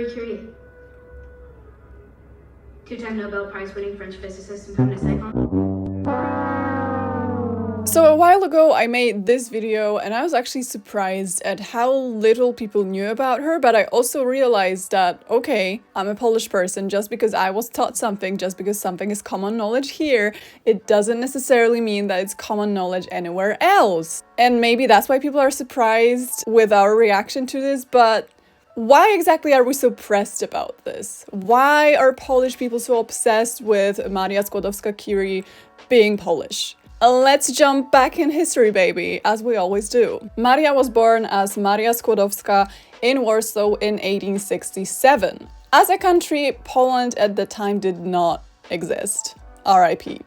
Marie Curie, two-time Nobel Prize-winning French physicist and feminist icon. So a while ago I made this video and I was actually surprised at how little people knew about her, but I also realized that, okay, I'm a Polish person. Just because I was taught something, just because something is common knowledge here, it doesn't necessarily mean that it's common knowledge anywhere else. And maybe that's why people are surprised with our reaction to this, but why exactly are we so pressed about this? Why are Polish people so obsessed with Maria Skłodowska-Curie being Polish? Let's jump back in history, baby, as we always do. Maria was born as Maria Skłodowska in Warsaw in 1867. As a country, Poland at the time did not exist. RIP.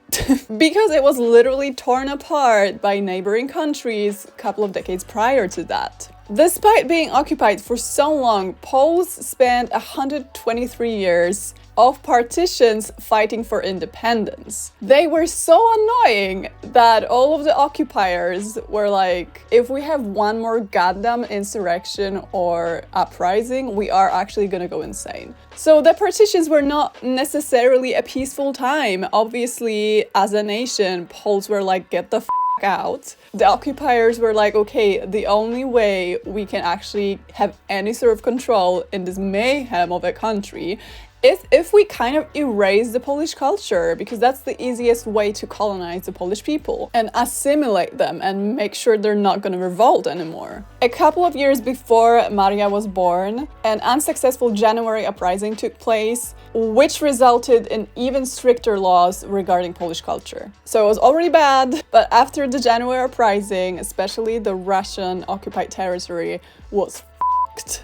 Because it was literally torn apart by neighboring countries a couple of decades prior to that. Despite being occupied for so long, Poles spent 123 years of partitions fighting for independence. They were so annoying that all of the occupiers were like, if we have one more goddamn insurrection or uprising, we are actually gonna go insane. So the partitions were not necessarily a peaceful time. Obviously, as a nation, Poles were like, get the f out. The occupiers were like, okay, the only way we can actually have any sort of control in this mayhem of a country is if we kind of erase the Polish culture, because that's the easiest way to colonize the Polish people and assimilate them and make sure they're not going to revolt anymore. A couple of years before Maria was born, an unsuccessful January uprising took place, which resulted in even stricter laws regarding Polish culture. So it was already bad, but after the January uprising, especially the Russian occupied territory was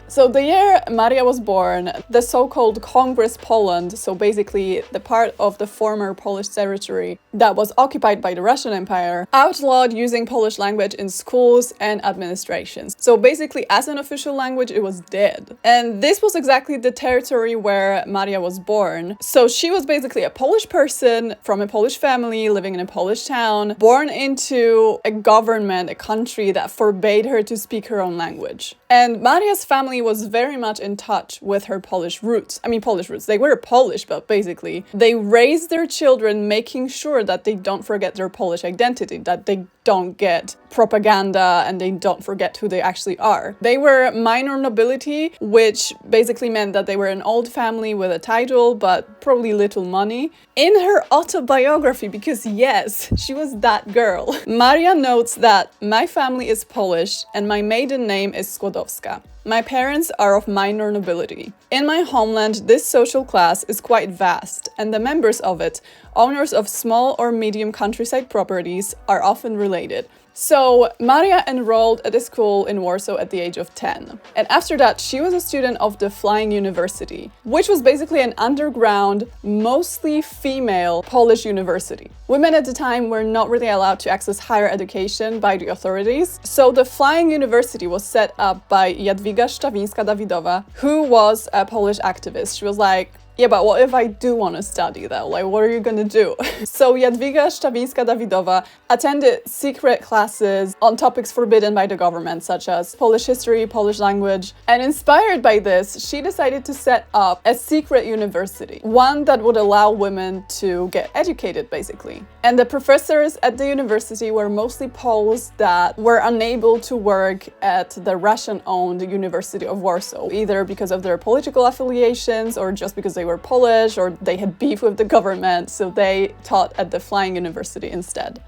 so the year Maria was born, the so-called Congress Poland, so basically the part of the former Polish territory that was occupied by the Russian Empire, outlawed using Polish language in schools and administrations. So basically, as an official language, it was dead. And this was exactly the territory where Maria was born. So she was basically a Polish person from a Polish family living in a Polish town, born into a government, a country that forbade her to speak her own language. And Maria's family was very much in touch with her Polish roots. I mean, Polish roots. They were Polish, but basically they raised their children making sure that they don't forget their Polish identity, that they don't get propaganda and they don't forget who they actually are. They were minor nobility, which basically meant that they were an old family with a title, but probably little money. In her autobiography, because yes, she was that girl, Maria notes that my family is Polish and my maiden name is Skłodowska. My parents are of minor nobility. In my homeland, this social class is quite vast, and the members of it, owners of small or medium countryside properties, are often related. So Maria enrolled at a school in Warsaw at the age of 10. And after that, she was a student of the Flying University, which was basically an underground, mostly female Polish university. Women at the time were not really allowed to access higher education by the authorities. So the Flying University was set up by Jadwiga Szczawińska-Dawidowa, who was a Polish activist. She was like, yeah, but what if I do want to study though? Like, what are you gonna do? So Jadwiga Szczawińska-Dawidowa attended secret classes on topics forbidden by the government, such as Polish history, Polish language. And inspired by this, she decided to set up a secret university, one that would allow women to get educated, basically. And the professors at the university were mostly Poles that were unable to work at the Russian-owned University of Warsaw, either because of their political affiliations or just because they were Polish or they had beef with the government, so they taught at the Flying University instead.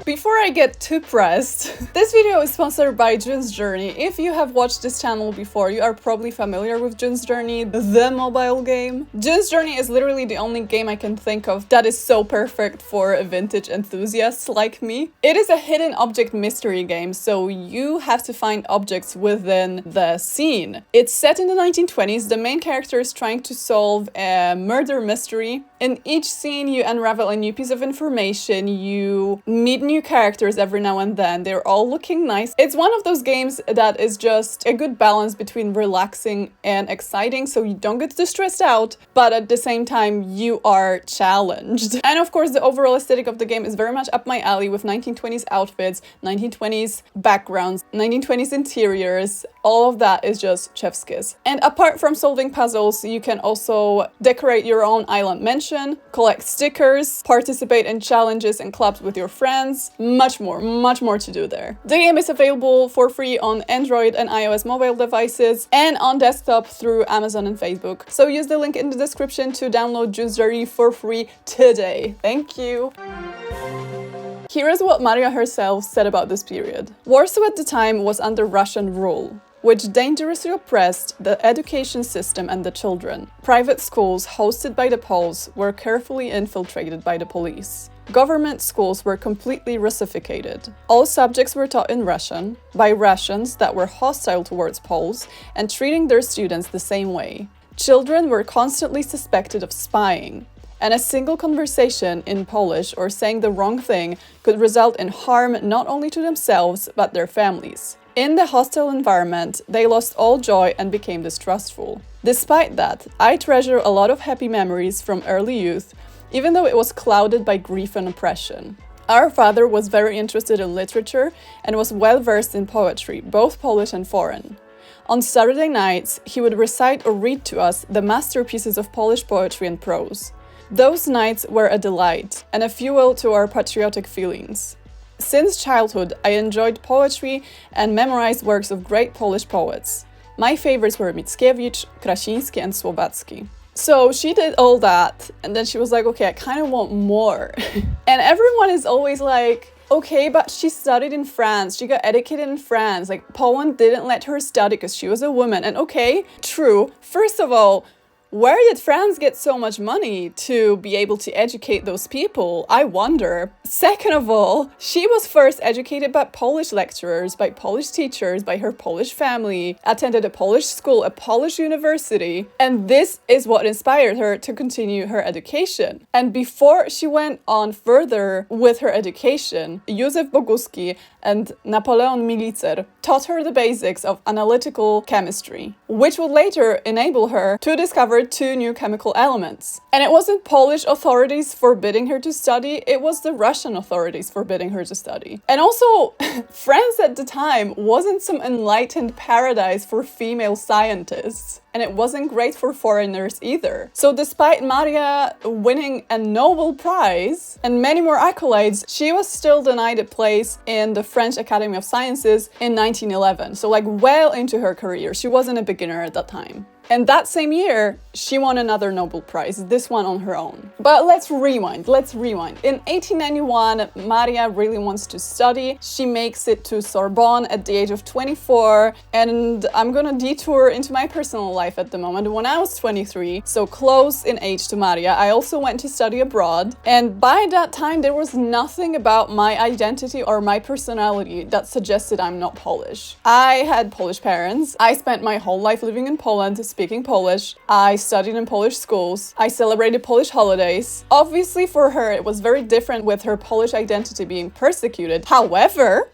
Before I get too pressed, this video is sponsored by June's Journey. If you have watched this channel before, you are probably familiar with June's Journey, the mobile game. June's Journey is literally the only game I can think of that is so perfect for vintage enthusiasts like me. It is a hidden object mystery game, so you have to find objects within the scene. It's set in the 1920s. The main character is trying to solve a murder mystery In each scene, you unravel a new piece of information, you meet new characters every now and then, they're all looking nice. It's one of those games that is just a good balance between relaxing and exciting, so you don't get too stressed out, but at the same time, you are challenged. And of course, the overall aesthetic of the game is very much up my alley with 1920s outfits, 1920s backgrounds, 1920s interiors. All of that is just chef's kiss. And apart from solving puzzles, you can also decorate your own island mansion, collect stickers, participate in challenges and clubs with your friends, much more to do there. The game is available for free on Android and iOS mobile devices and on desktop through Amazon and Facebook. So use the link in the description to download Juice Journey for free today. Thank you. Here is what Maria herself said about this period. Warsaw at the time was under Russian rule, which dangerously oppressed the education system and the children. Private schools hosted by the Poles were carefully infiltrated by the police. Government schools were completely Russificated. All subjects were taught in Russian, by Russians that were hostile towards Poles and treating their students the same way. Children were constantly suspected of spying, and a single conversation in Polish or saying the wrong thing could result in harm not only to themselves but their families. In the hostile environment, they lost all joy and became distrustful. Despite that, I treasure a lot of happy memories from early youth, even though it was clouded by grief and oppression. Our father was very interested in literature and was well versed in poetry, both Polish and foreign. On Saturday nights, he would recite or read to us the masterpieces of Polish poetry and prose. Those nights were a delight and a fuel to our patriotic feelings. Since childhood, I enjoyed poetry and memorized works of great Polish poets. My favorites were Mickiewicz, Krasiński, and Słowacki. So she did all that, and then she was like, okay, I kind of want more. And everyone is always like, okay, but she studied in France, she got educated in France, like Poland didn't let her study because she was a woman. And okay, true, first of all, where did France get so much money to be able to educate those people? I wonder. Second of all, she was first educated by Polish lecturers, by Polish teachers, by her Polish family, attended a Polish school, a Polish university, and this is what inspired her to continue her education. And before she went on further with her education, Józef Boguski and Napoleon Milicer taught her the basics of analytical chemistry, which would later enable her to discover two new chemical elements. And it wasn't Polish authorities forbidding her to study, it was the Russian authorities forbidding her to study. And also, France at the time wasn't some enlightened paradise for female scientists. And it wasn't great for foreigners either. So despite Maria winning a Nobel Prize and many more accolades, she was still denied a place in the French Academy of Sciences in 1911. So like well into her career. She wasn't a beginner at that time. And that same year, she won another Nobel Prize, this one on her own. But let's rewind. In 1891, Maria really wants to study. She makes it to Sorbonne at the age of 24, and I'm gonna detour into my personal life at the moment. When I was 23, so close in age to Maria, I also went to study abroad, and by that time, there was nothing about my identity or my personality that suggested I'm not Polish. I had Polish parents. I spent my whole life living in Poland, speaking Polish. I studied in Polish schools. I celebrated Polish holidays. Obviously for her, it was very different with her Polish identity being persecuted. However,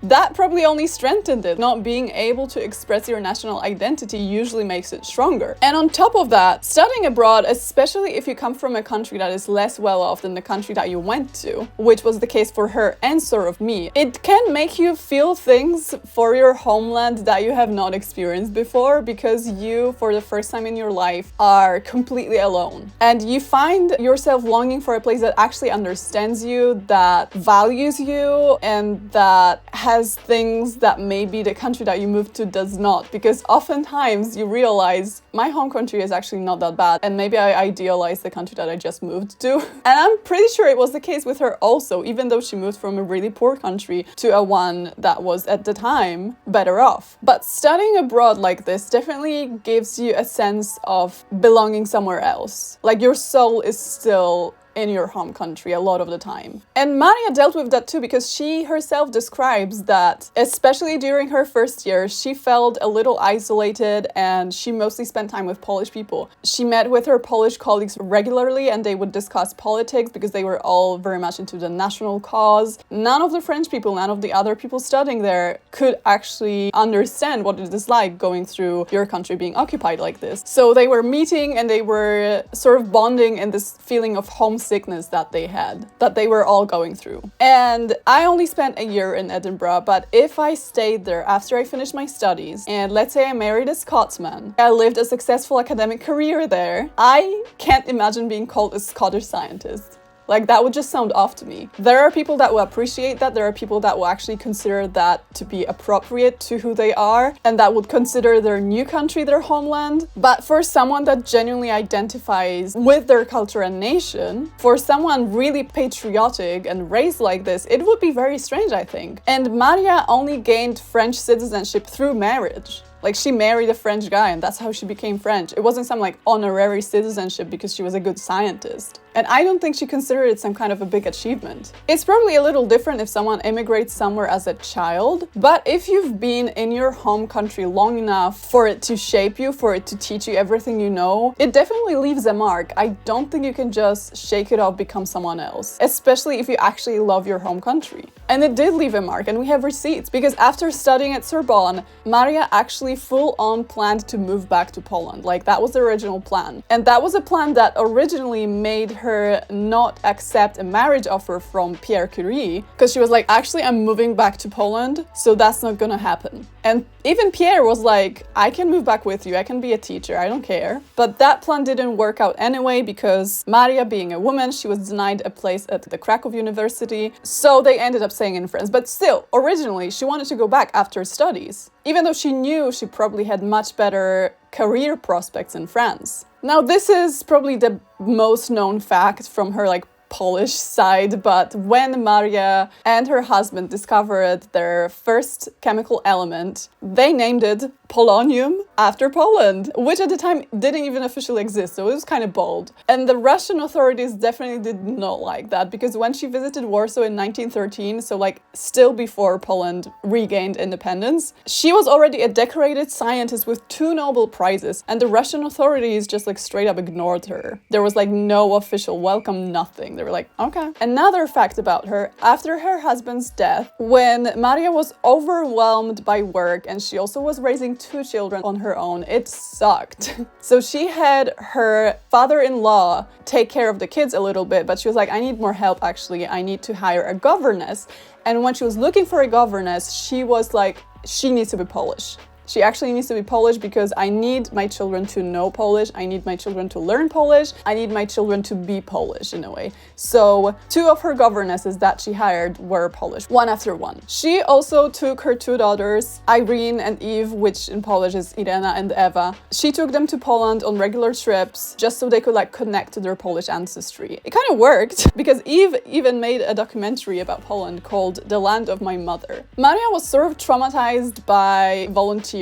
that probably only strengthened it. Not being able to express your national identity usually makes it stronger. And on top of that, studying abroad, especially if you come from a country that is less well off than the country that you went to, which was the case for her and sort of me, it can make you feel things for your homeland that you have not experienced before, because you, for the first time in your life, are completely alone. And you find yourself longing for a place that actually understands you, that values you, and that has things that maybe the country that you moved to does not. Because oftentimes you realize my home country is actually not that bad, and maybe I idealize the country that I just moved to. And I'm pretty sure it was the case with her also, even though she moved from a really poor country to a one that was at the time better off. But studying abroad like this definitely gives you a sense of belonging somewhere else. Like your soul is still in your home country a lot of the time. And Maria dealt with that too, because she herself describes that, especially during her first year, she felt a little isolated and she mostly spent time with Polish people. She met with her Polish colleagues regularly and they would discuss politics because they were all very much into the national cause. None of the French people, none of the other people studying there could actually understand what it is like going through your country being occupied like this. So they were meeting and they were sort of bonding in this feeling of homesickness that they had, that they were all going through. And I only spent a year in Edinburgh, but if I stayed there after I finished my studies, and let's say I married a Scotsman, I lived a successful academic career there, I can't imagine being called a Scottish scientist. Like, that would just sound off to me. There are people that will appreciate that. There are people that will actually consider that to be appropriate to who they are and that would consider their new country their homeland. But for someone that genuinely identifies with their culture and nation, for someone really patriotic and raised like this, it would be very strange, I think. And Maria only gained French citizenship through marriage. Like, she married a French guy and that's how she became French. It wasn't some like honorary citizenship because she was a good scientist. And I don't think she considered it some kind of a big achievement. It's probably a little different if someone immigrates somewhere as a child, but if you've been in your home country long enough for it to shape you, for it to teach you everything you know, it definitely leaves a mark. I don't think you can just shake it off, become someone else, especially if you actually love your home country. And it did leave a mark, and we have receipts, because after studying at Sorbonne, Maria actually full-on planned to move back to Poland. Like, that was the original plan. And that was a plan that originally made her not accept a marriage offer from Marie Curie, because she was like, actually, I'm moving back to Poland, so that's not gonna happen. And even Pierre was like, I can move back with you, I can be a teacher, I don't care. But that plan didn't work out anyway, because Maria, being a woman, she was denied a place at the Krakow University, so they ended up staying in France. But still, originally, she wanted to go back after studies, even though she knew she probably had much better career prospects in France. Now, this is probably the most known fact from her like Polish side, but when Maria and her husband discovered their first chemical element, they named it polonium after Poland, which at the time didn't even officially exist, so it was kind of bold. And the Russian authorities definitely did not like that, because when she visited Warsaw in 1913, so like still before Poland regained independence, she was already a decorated scientist with 2 Nobel Prizes, and the Russian authorities just like straight up ignored her. There was like no official welcome, nothing. They were like, okay. Another fact about her, after her husband's death, when Maria was overwhelmed by work and she also was raising 2 children on her own, it sucked. So she had her father-in-law take care of the kids a little bit, but she was like, I need more help actually, I need to hire a governess. And when she was looking for a governess, she was like, she needs to be Polish. She actually needs to be Polish because I need my children to know Polish, I need my children to learn Polish, I need my children to be Polish in a way. So 2 of her governesses that she hired were Polish, one after one. She also took her 2 daughters, Irene and Eve, which in Polish is Irena and Eva. She took them to Poland on regular trips just so they could like connect to their Polish ancestry. It kind of worked because Eve even made a documentary about Poland called The Land of My Mother. Maria was sort of traumatized by volunteering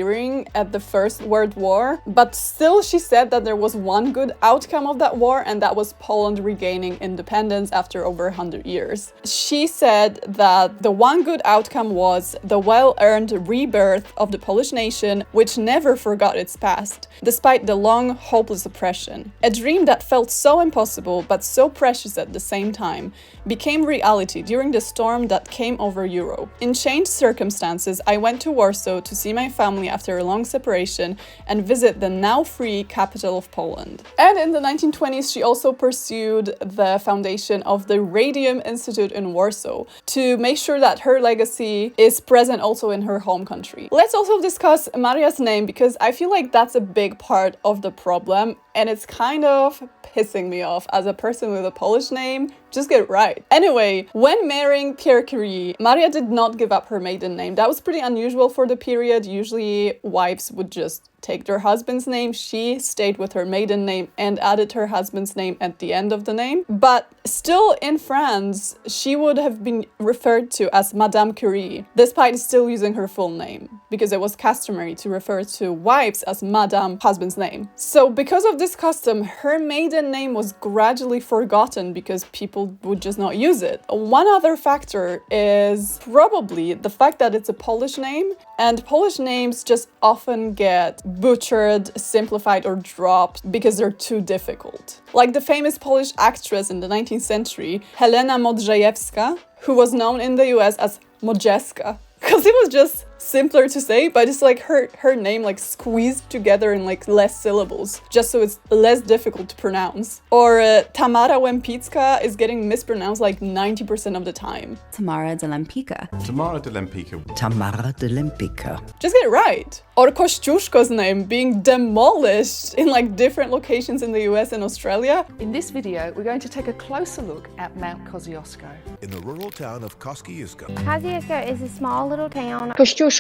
at the First World War, but still she said that there was one good outcome of that war, and that was Poland regaining independence after over 100 years. She said that the one good outcome was the well-earned rebirth of the Polish nation, which never forgot its past, despite the long, hopeless oppression. A dream that felt so impossible but so precious at the same time became reality during the storm that came over Europe. In changed circumstances, I went to Warsaw to see my family after a long separation and visit the now free capital of Poland. And in the 1920s, she also pursued the foundation of the Radium Institute in Warsaw to make sure that her legacy is present also in her home country. Let's also discuss Maria's name, because I feel like that's a big part of the problem, and it's kind of pissing me off as a person with a Polish name. Just get it right. Anyway, when marrying Marie Curie, Maria did not give up her maiden name. That was pretty unusual for the period. Usually wives would just take their husband's name. She stayed with her maiden name and added her husband's name at the end of the name. But still in France, she would have been referred to as Madame Curie, despite still using her full name, because it was customary to refer to wives as Madame husband's name. So because of this custom, her maiden name was gradually forgotten because people would just not use it. One other factor is probably the fact that it's a Polish name, and Polish names just often get butchered, simplified, or dropped because they're too difficult. Like the famous Polish actress in the 19th century, Helena Modrzejewska, who was known in the US as Modjeska, because it was just simpler to say, but it's like her name like squeezed together in like less syllables, just so it's less difficult to pronounce. Or Tamara Łempicka is getting mispronounced like 90% of the time. Tamara de Lempicka. Tamara de Lempicka. Tamara de Lempicka. Just get it right. Or Kościuszko's name being demolished in like different locations in the US and Australia. In this video, we're going to take a closer look at Mount Kosciuszko. In the rural town of Kosciuszko. Kosciuszko is a small little town. Kościuszko.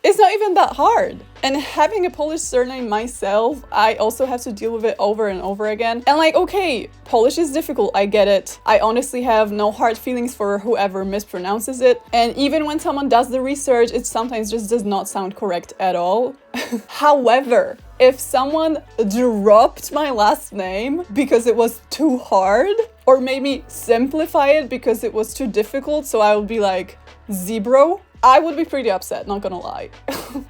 It's not even that hard. And having a Polish surname myself, I also have to deal with it over and over again. And like, okay, Polish is difficult, I get it. I honestly have no hard feelings for whoever mispronounces it. And even when someone does the research, it sometimes just does not sound correct at all. However, if someone dropped my last name because it was too hard, or maybe simplify it because it was too difficult, so I would be like, Zebro, I would be pretty upset, not gonna lie.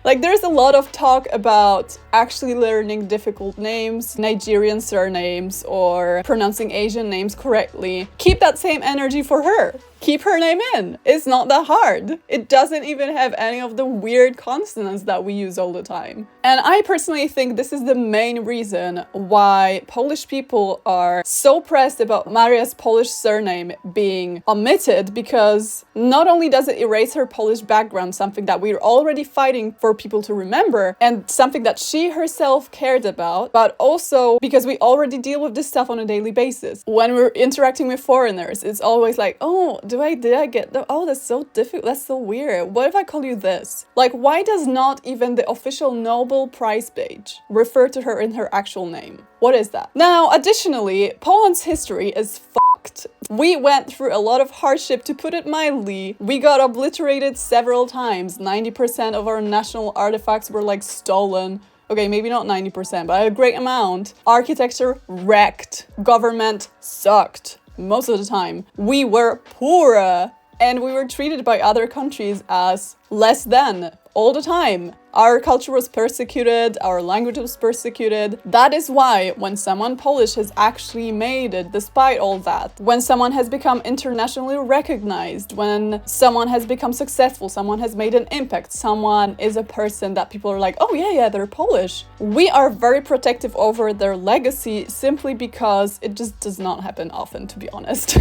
Like, there's a lot of talk about actually learning difficult names, Nigerian surnames, or pronouncing Asian names correctly. Keep that same energy for her. Keep her name in. It's not that hard. It doesn't even have any of the weird consonants that we use all the time. And I personally think this is the main reason why Polish people are so pressed about Maria's Polish surname being omitted, because not only does it erase her Polish background, something that we're already fighting for people to remember, and something that she herself cared about, but also because we already deal with this stuff on a daily basis. When we're interacting with foreigners, it's always like, oh, did I get the, oh, that's so difficult, that's so weird. What if I call you this? Like, why does not even the official Nobel Prize page refer to her in her actual name? What is that? Now, additionally, Poland's history is fucked. We went through a lot of hardship, to put it mildly. We got obliterated several times. 90% of our national artifacts were like stolen. Okay, maybe not 90%, but a great amount. Architecture wrecked. Government sucked. Most of the time. We were poor, and we were treated by other countries as less than all the time. Our culture was persecuted, our language was persecuted. That is why when someone Polish has actually made it despite all that, when someone has become internationally recognized, when someone has become successful, someone has made an impact, someone is a person that people are like, oh yeah, they're Polish. We are very protective over their legacy simply because it just does not happen often, to be honest.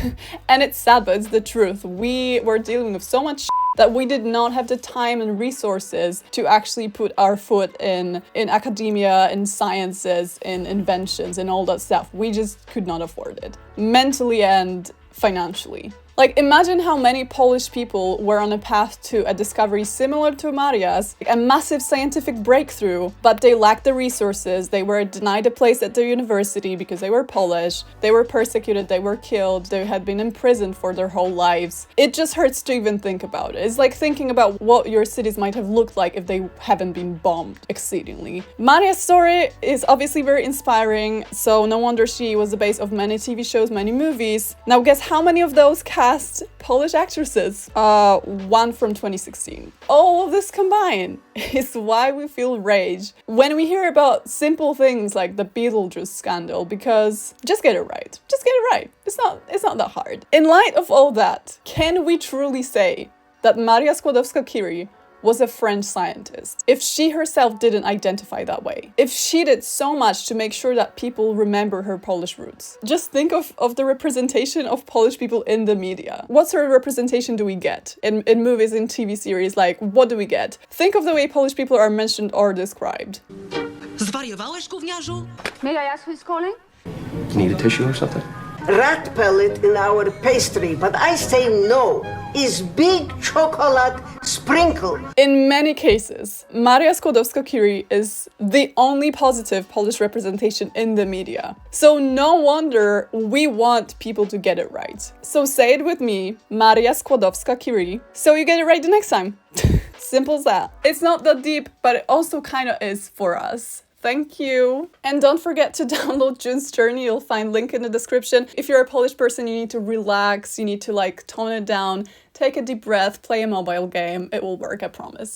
And it's sad, but it's the truth. We were dealing with so much that we did not have the time and resources to actually put our foot in academia, in sciences, in inventions, and all that stuff. We just could not afford it, mentally and financially. Like, imagine how many Polish people were on a path to a discovery similar to Maria's, a massive scientific breakthrough, but they lacked the resources, they were denied a place at the university because they were Polish, they were persecuted, they were killed, they had been imprisoned for their whole lives. It just hurts to even think about it. It's like thinking about what your cities might have looked like if they haven't been bombed exceedingly. Maria's story is obviously very inspiring, so no wonder she was the base of many TV shows, many movies. Now guess how many of those cast Polish actresses? One from 2016. All of this combined is why we feel rage when we hear about simple things like the Beetlejuice scandal, because just get it right. Just get it right. It's not that hard. In light of all that, can we truly say that Maria Skłodowska-Curie was a French scientist if she herself didn't identify that way? If she did so much to make sure that people remember her Polish roots? Just think of the representation of Polish people in the media. What sort of representation do we get in movies, in TV series? Like, what do we get? Think of the way Polish people are mentioned or described. Zwariowałeś, gówniarzu? May I ask who's calling? Need a tissue or something? rat pellet in our pastry, but I say no. Is big chocolate sprinkle. In many cases, Maria Skłodowska-Curie is the only positive Polish representation in the media. So no wonder we want people to get it right. So say it with me, Maria Skłodowska-Curie, so you get it right the next time. Simple as that. It's not that deep, but it also kind of is for us. Thank you. And don't forget to download June's Journey. You'll find link in the description. If you're a Polish person, you need to relax, you need to like tone it down, take a deep breath, play a mobile game. It will work, I promise.